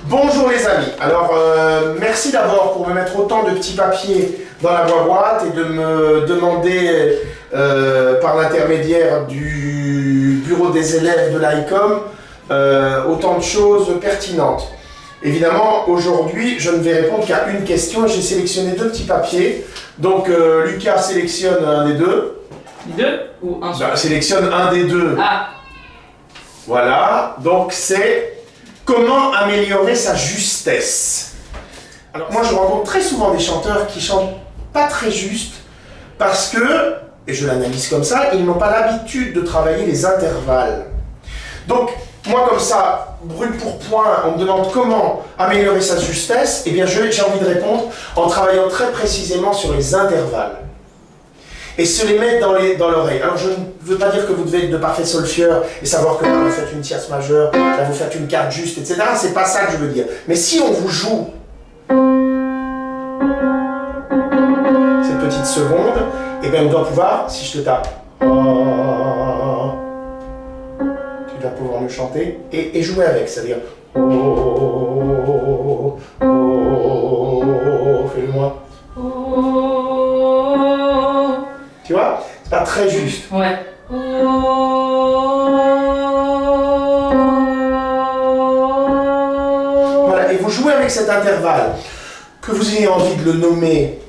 Bonjour les amis, alors merci d'abord pour me mettre autant de petits papiers dans la boîte et de me demander par l'intermédiaire du bureau des élèves de l'ICOM autant de choses pertinentes. Évidemment, aujourd'hui, je ne vais répondre qu'à une question. J'ai sélectionné deux petits papiers. Donc, Lucas sélectionne un des deux. Deux ou un seul? Sélectionne un des deux. Ah. Voilà. Donc, c'est comment améliorer sa justesse. Alors, moi, je rencontre très souvent des chanteurs qui chantent pas très juste parce que, et je l'analyse comme ça, ils n'ont pas l'habitude de travailler les intervalles. Donc, moi, comme ça, brûle pour point, on me demande comment améliorer sa justesse, eh bien, j'ai envie de répondre en travaillant très précisément sur les intervalles. Et se les mettre dans l'oreille. Alors, je ne veux pas dire que vous devez être de parfait solfeur et savoir que là, vous faites une tierce majeure, là, vous faites une quarte juste, etc. C'est pas ça que je veux dire. Mais si on vous joue cette petite seconde, eh bien, on doit pouvoir, si je te tape, tu vas pouvoir me chanter et jouer avec, c'est-à-dire fais-le-moi. Tu vois? C'est pas très juste. Ouais. Voilà, et vous jouez avec cet intervalle. Que vous ayez envie de le nommer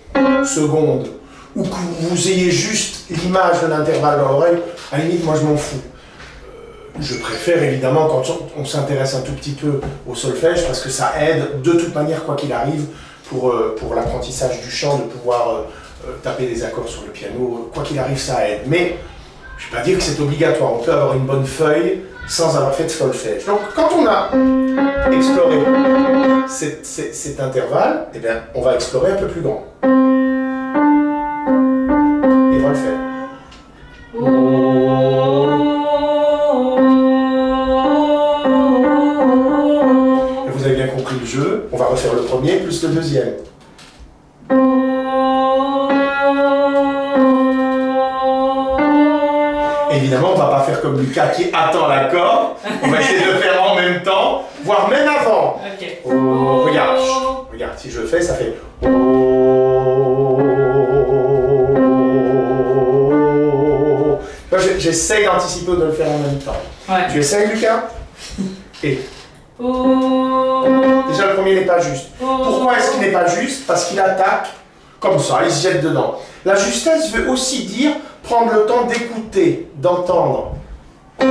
seconde, ou que vous ayez juste l'image de l'intervalle dans l'oreille, à la limite, moi je m'en fous. Je préfère évidemment quand on s'intéresse un tout petit peu au solfège, parce que ça aide de toute manière, quoi qu'il arrive, pour l'apprentissage du chant, de pouvoir taper des accords sur le piano, quoi qu'il arrive, ça aide. Mais je ne vais pas dire que c'est obligatoire, on peut avoir une bonne feuille sans avoir fait de solfège. Donc quand on a exploré cet intervalle, eh bien, on va explorer un peu plus grand. Et on va le faire. Et vous avez bien compris le jeu, on va refaire le premier plus le deuxième. Évidemment, on ne va pas faire comme Lucas qui attend l'accord. On va essayer de le faire en même temps, voire même avant. Ok. Regarde, regarde, si je le fais, ça fait. J'essaye d'anticiper ou de le faire en même temps. Ouais. Tu essayes, Lucas? Et. Déjà, le premier n'est pas juste. Pourquoi est-ce qu'il n'est pas juste? Parce qu'il attaque comme ça, il se jette dedans. La justesse veut aussi dire prendre le temps d'écouter, d'entendre. Et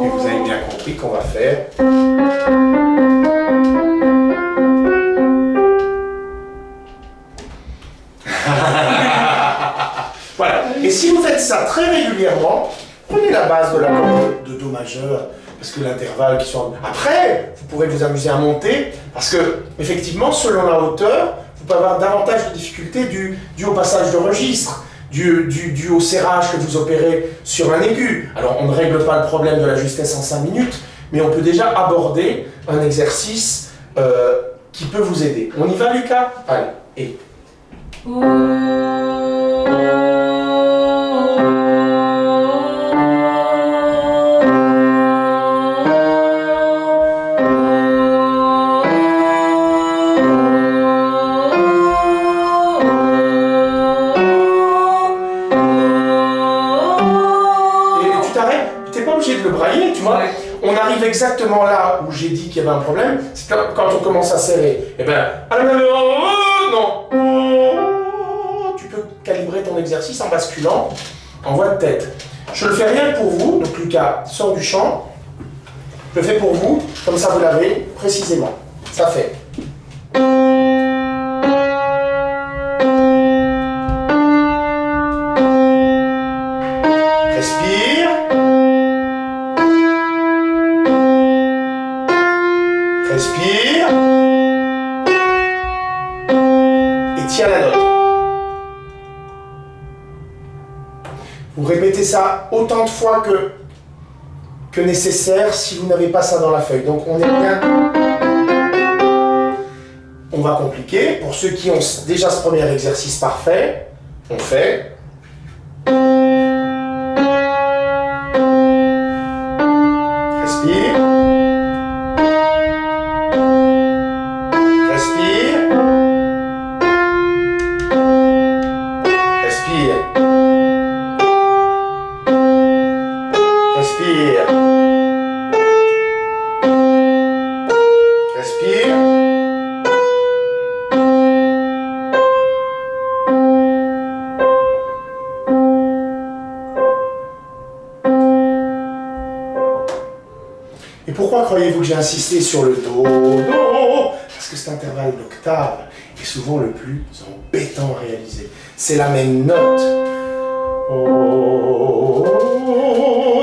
vous avez bien compris qu'on va faire. Voilà. Et si vous faites ça très régulièrement, prenez la base de l'accord de Do majeur, parce que l'intervalle qui sont... Après, vous pourrez vous amuser à monter, parce que, effectivement, selon la hauteur, vous pouvez avoir davantage de difficultés dû au passage de registre, dû au serrage que vous opérez sur un aigu. Alors, on ne règle pas le problème de la justesse en 5 minutes, mais on peut déjà aborder un exercice qui peut vous aider. On y va, Lucas? Allez, et... De le brailler, tu vois. Ouais. On arrive exactement là où j'ai dit qu'il y avait un problème, c'est quand on commence à serrer. Et ben, non. Tu peux calibrer ton exercice en basculant en voix de tête. Je le fais rien que pour vous, donc Lucas sort du champ. Je le fais pour vous, comme ça vous l'avez précisément. Ça fait. Respire. Respire. Et tiens la note. Vous répétez ça autant de fois que nécessaire si vous n'avez pas ça dans la feuille. Donc on est bien. On va compliquer. Pour ceux qui ont déjà ce premier exercice parfait, on fait. Respire. Respire. Respire. Respire. Respire. Et pourquoi croyez-vous que j'ai insisté sur le do, do? Parce que cet intervalle d'octave est souvent le plus embêtant à réaliser. C'est la même note. Oh,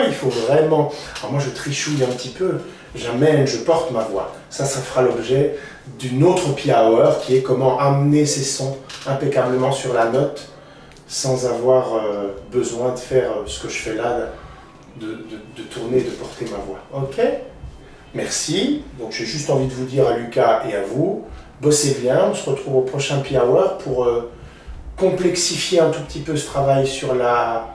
il faut vraiment... Alors moi je trichouille un petit peu, j'amène, je porte ma voix. Ça fera l'objet d'une autre happy hour qui est comment amener ces sons impeccablement sur la note sans avoir besoin de faire ce que je fais là, de tourner, de porter ma voix. Ok? Merci. Donc j'ai juste envie de vous dire à Lucas et à vous, bossez bien, on se retrouve au prochain happy hour pour complexifier un tout petit peu ce travail sur la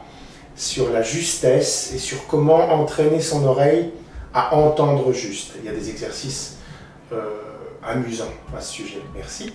justesse et sur comment entraîner son oreille à entendre juste. Il y a des exercices amusants à ce sujet. Merci.